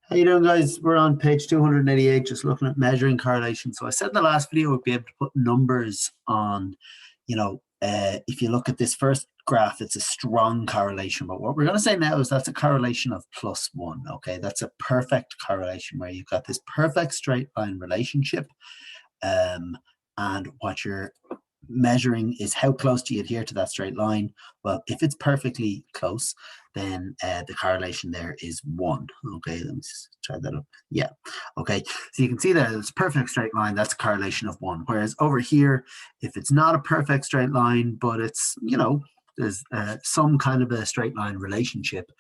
How you doing, guys? We're on page 288, just looking at measuring correlation. So I said in the last video we'd be able to put numbers on, if you look at this first graph, it's a strong correlation. But what we're going to say now is that's a correlation of +1, okay? That's a perfect correlation where you've got this perfect straight line relationship. And what you're measuring is how close do you adhere to that straight line. Well, if it's perfectly close, then the correlation there is 1. Okay, let me just try that up. Yeah, okay, so you can see that it's a perfect straight line. That's a correlation of 1. Whereas over here, if it's not a perfect straight line, but it's, there's some kind of a straight line relationship,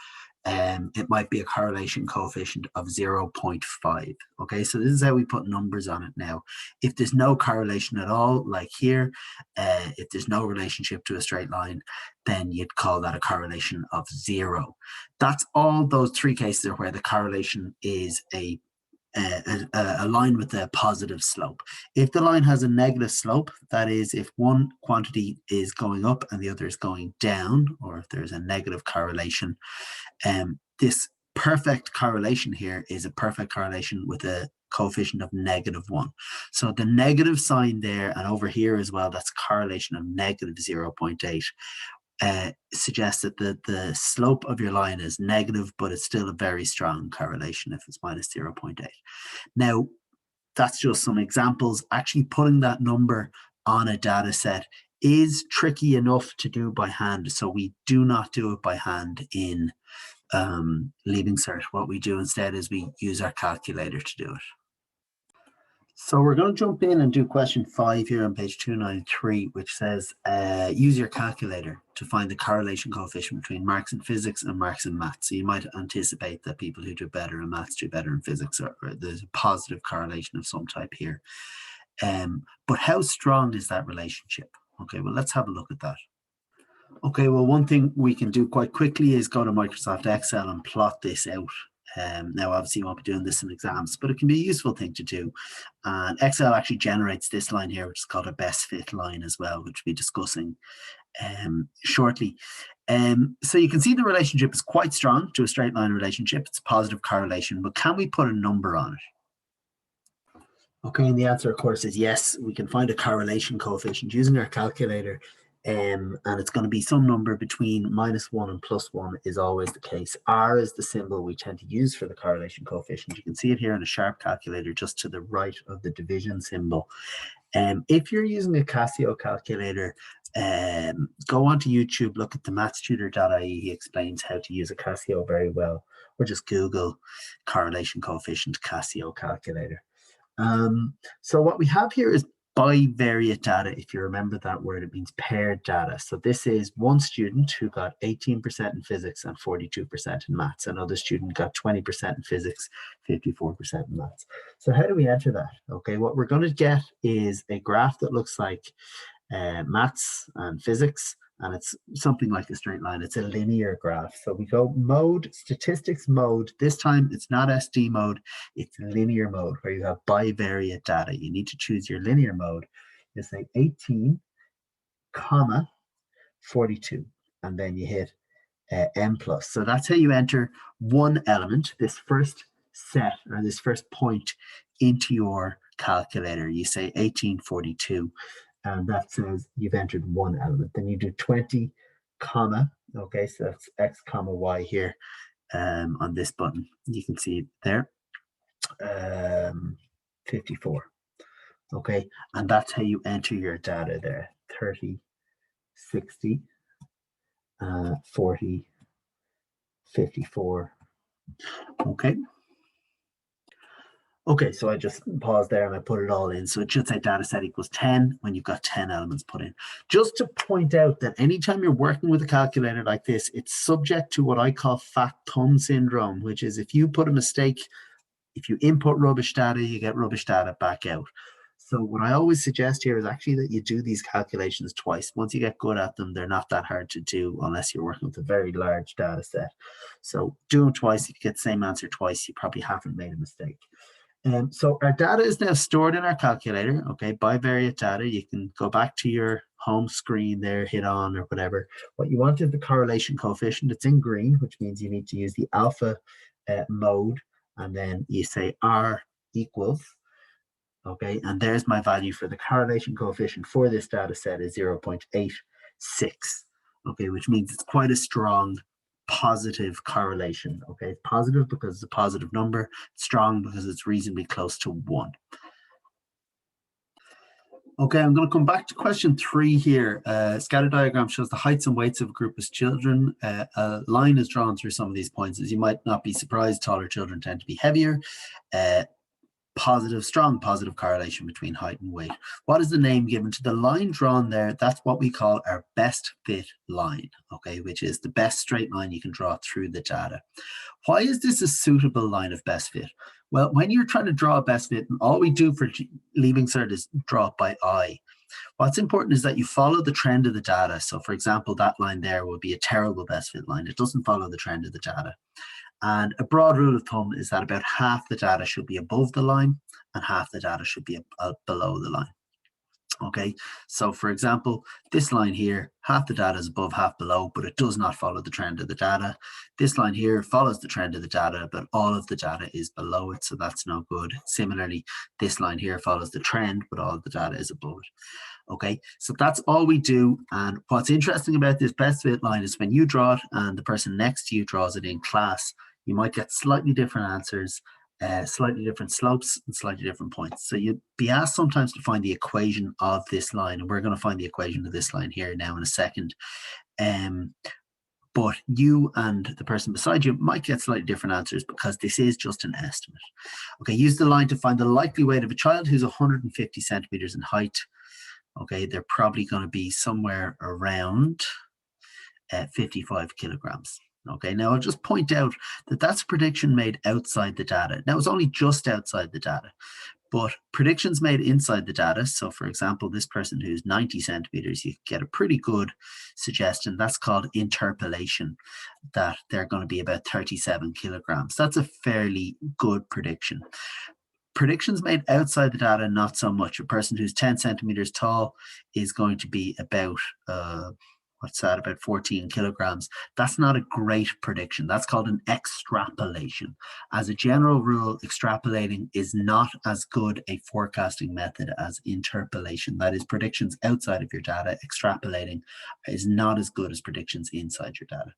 it might be a correlation coefficient of 0.5. Okay, so this is how we put numbers on it now. If there's no correlation at all, like here, if there's no relationship to a straight line, then you'd call that a correlation of 0. That's all those three cases are where the correlation is a line with a positive slope. If the line has a negative slope, that is, if one quantity is going up and the other is going down, or if there's a negative correlation, this perfect correlation here is a perfect correlation with a coefficient of -1. So the negative sign there and over here as well, that's correlation of -0.8. Suggests that the slope of your line is negative, but it's still a very strong correlation if it's -0.8. Now, that's just some examples. Actually putting that number on a data set is tricky enough to do by hand, so we do not do it by hand in Leaving Cert. What we do instead is we use our calculator to do it. So we're going to jump in and do question 5 here on page 293, which says, use your calculator to find the correlation coefficient between marks in physics and marks in maths. So you might anticipate that people who do better in maths do better in physics, or there's a positive correlation of some type here. But how strong is that relationship? Okay, well, let's have a look at that. Okay, well, one thing we can do quite quickly is go to Microsoft Excel and plot this out. Now, obviously, you won't be doing this in exams, but it can be a useful thing to do. And Excel actually generates this line here, which is called a best fit line as well, which we'll be discussing shortly. So you can see the relationship is quite strong to a straight line relationship. It's a positive correlation, but can we put a number on it? Okay, and the answer, of course, is yes. We can find a correlation coefficient using our calculator. And it's going to be some number between -1 and +1 is always the case. R is the symbol we tend to use for the correlation coefficient. You can see it here in a sharp calculator just to the right of the division symbol. If you're using a Casio calculator, go onto YouTube, look at the mathstutor.ie. He explains how to use a Casio very well, or just Google correlation coefficient Casio calculator. So what we have here is bivariate data. If you remember that word, it means paired data. So this is one student who got 18% in physics and 42% in maths. Another student got 20% in physics, 54% in maths. So how do we enter that? Okay, what we're going to get is a graph that looks like maths and physics, and it's something like a straight line. It's a linear graph. So we go mode, statistics mode. This time it's not SD mode, it's linear mode, where you have bivariate data. You need to choose your linear mode. You say 18, comma, 42, and then you hit M plus. So that's how you enter one element, this first set or this first point, into your calculator. You say 1842. And that says you've entered one element. Then you do 20, comma, okay, so that's X, comma, Y here on this button. You can see it there, 54, okay, and that's how you enter your data there, 30, 60, 40, 54, okay. Okay, so I just paused there and I put it all in. So it should say data set equals 10 when you've got 10 elements put in. Just to point out that anytime you're working with a calculator like this, it's subject to what I call fat thumb syndrome, which is if you put a mistake, if you input rubbish data, you get rubbish data back out. So what I always suggest here is actually that you do these calculations twice. Once you get good at them, they're not that hard to do unless you're working with a very large data set. So do them twice. If you get the same answer twice, you probably haven't made a mistake. So our data is now stored in our calculator, okay, bivariate data. You can go back to your home screen there, hit on or whatever. What you want is the correlation coefficient. It's in green, which means you need to use the alpha mode, and then you say R equals, okay, and there's my value for the correlation coefficient for this data set is 0.86, okay, which means it's quite a strong positive correlation, okay. It's positive because it's a positive number, strong because it's reasonably close to 1. Okay, I'm going to come back to question 3 here. Scatter diagram shows the heights and weights of a group of children. A line is drawn through some of these points. As you might not be surprised, taller children tend to be heavier. Strong positive correlation between height and weight. What is the name given to the line drawn there? That's what we call our best fit line, okay, which is the best straight line you can draw through the data. Why is this a suitable line of best fit? Well, when you're trying to draw a best fit, and all we do for Leaving Cert is draw it by eye. What's important is that you follow the trend of the data. So for example, that line there would be a terrible best fit line. It doesn't follow the trend of the data. And a broad rule of thumb is that about half the data should be above the line and half the data should be below the line. Okay, so for example, this line here, half the data is above, half below, but it does not follow the trend of the data. This line here follows the trend of the data, but all of the data is below it, so that's no good. Similarly, this line here follows the trend, but all of the data is above it. Okay, so that's all we do. And what's interesting about this best fit line is when you draw it and the person next to you draws it in class, you might get slightly different answers, slightly different slopes and slightly different points. So you'd be asked sometimes to find the equation of this line, and we're going to find the equation of this line here now in a second. But you and the person beside you might get slightly different answers because this is just an estimate. Okay, use the line to find the likely weight of a child who's 150 centimeters in height. Okay, they're probably going to be somewhere around 55 kilograms. Okay, now I'll just point out that that's a prediction made outside the data. Now it's only just outside the data, but predictions made inside the data. So for example, this person who's 90 centimeters, you get a pretty good suggestion. That's called interpolation, that they're going to be about 37 kilograms. That's a fairly good prediction. Predictions made outside the data, not so much. A person who's 10 centimeters tall is going to be about about 14 kilograms. That's not a great prediction. That's called an extrapolation. As a general rule, extrapolating is not as good a forecasting method as interpolation. That is, predictions outside of your data. Extrapolating is not as good as predictions inside your data.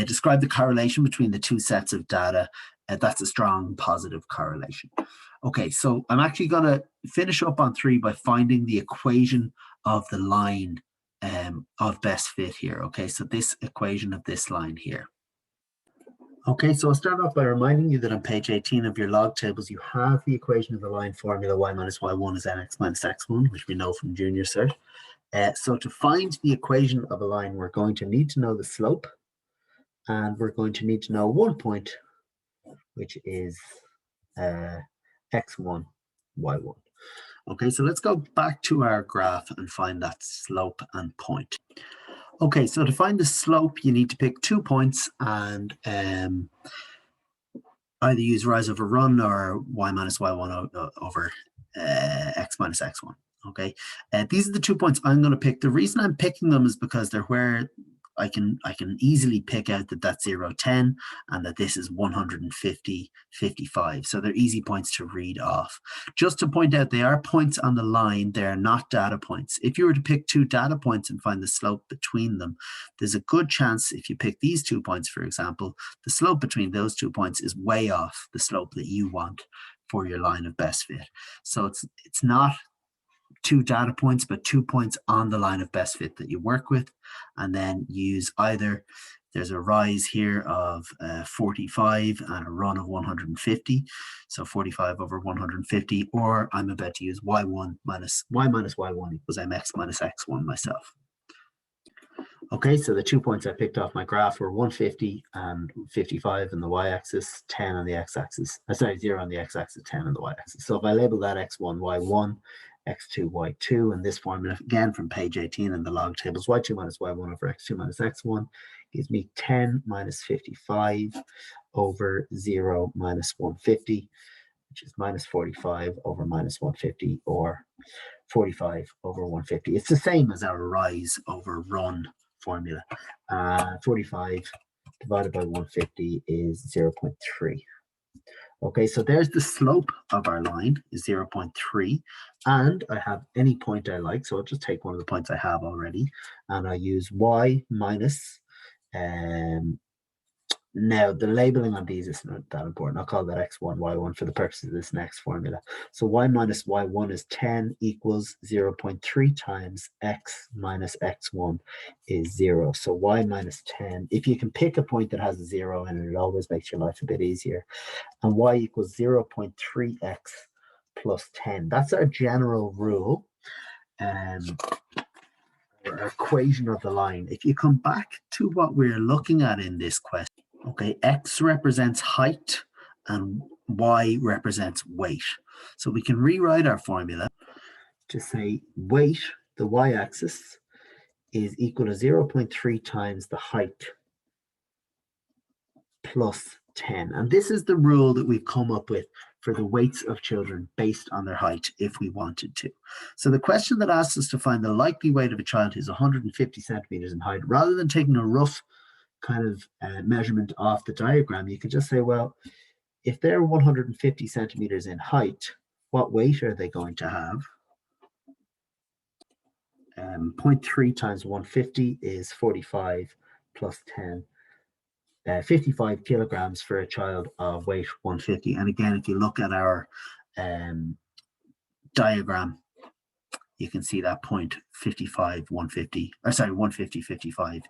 Describe the correlation between the two sets of data. That's a strong positive correlation. Okay, so I'm actually going to finish up on 3 by finding the equation of the line of best fit here. Okay, so this equation of this line here. Okay, so I'll start off by reminding you that on page 18 of your log tables, you have the equation of the line formula y minus y1 is nx minus x1, which we know from junior cert. So to find the equation of a line, we're going to need to know the slope, and we're going to need to know one point, which is x1, y1. Okay, so let's go back to our graph and find that slope and point. Okay, so to find the slope, you need to pick 2 points and either use rise over run or y minus y1 over x minus x1. Okay, these are the 2 points I'm going to pick. The reason I'm picking them is because they're where I can easily pick out that that's 0, 10, and that this is 150, 55. So they're easy points to read off. Just to point out, they are points on the line. They're not data points. If you were to pick 2 data points and find the slope between them, there's a good chance if you pick these 2 points, for example, the slope between those 2 points is way off the slope that you want for your line of best fit. So it's not 2 data points, but 2 points on the line of best fit that you work with, and then use either, there's a rise here of 45 and a run of 150, so 45 over 150, or I'm about to use y1 minus y1 equals mx minus x1 myself. Okay, so the 2 points I picked off my graph were 150 and 55 on the y-axis, 10 on the x-axis. 0 on the x-axis, 10 on the y-axis. So if I label that x1, y1, x2, y2, and this formula, again from page 18 in the log tables, y2 minus y1 over x2 minus x1 gives me 10 minus 55 over 0 minus 150, which is minus 45 over minus 150, or 45 over 150. It's the same as our rise over run formula. 45 divided by 150 is 0.3. Okay, so there's the slope of our line is 0.3, and I have any point I like. So I'll just take one of the points I have already, and I use y minus, now the labeling on these is not that important. I'll call that x1, y1 for the purposes of this next formula. So y minus y1 is 10 equals 0.3 times x minus x1 is 0. So y minus 10, if you can pick a point that has a 0 in it, it always makes your life a bit easier. And y equals 0.3x plus 10. That's our general rule. Our equation of the line. If you come back to what we're looking at in this question, okay, x represents height and y represents weight. So we can rewrite our formula to say weight, the y-axis, is equal to 0.3 times the height plus 10. And this is the rule that we've come up with for the weights of children based on their height if we wanted to. So the question that asks us to find the likely weight of a child who's 150 centimeters in height, rather than taking a rough kind of measurement off the diagram, you could just say, well, if they're 150 centimeters in height, what weight are they going to have? 0.3 times 150 is 45 plus 10. 55 kilograms for a child of weight 150. And again, if you look at our diagram, you can see that point 55, 150, or sorry, 150, 55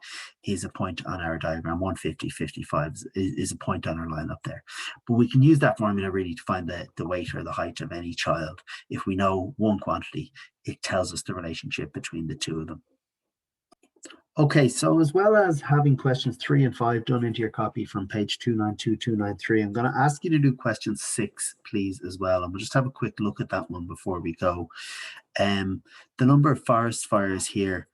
is a point on our diagram. 150, 55 is a point on our line up there. But we can use that formula really to find the weight or the height of any child. If we know one quantity, it tells us the relationship between the two of them. Okay, so as well as having questions 3 and 5 done into your copy from page 292, 293, I'm going to ask you to do question 6, please, as well. And we'll just have a quick look at that one before we go. The number of forest fires here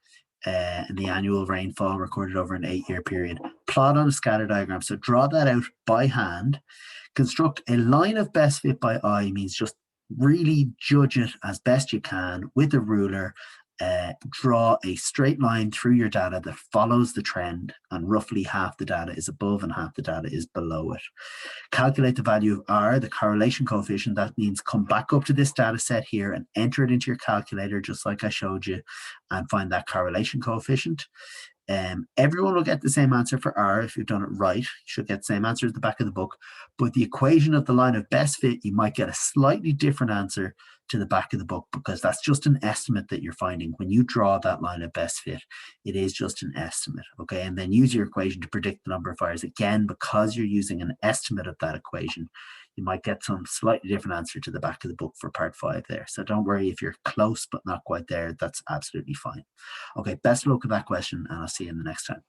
and the annual rainfall recorded over an 8-year period. Plot on a scatter diagram. So draw that out by hand. Construct a line of best fit by eye, means just really judge it as best you can with a ruler. Draw a straight line through your data that follows the trend, and roughly half the data is above and half the data is below it. Calculate the value of R, the correlation coefficient. That means come back up to this data set here and enter it into your calculator, just like I showed you, and find that correlation coefficient. Everyone will get the same answer for R if you've done it right. You should get the same answer at the back of the book. But the equation of the line of best fit, you might get a slightly different answer to the back of the book, because that's just an estimate that you're finding. When you draw that line of best fit, it is just an estimate, okay? And then use your equation to predict the number of fires. Again, because you're using an estimate of that equation, you might get some slightly different answer to the back of the book for part 5 there. So don't worry if you're close but not quite there. That's absolutely fine. Okay, best of luck with that question, and I'll see you in the next time.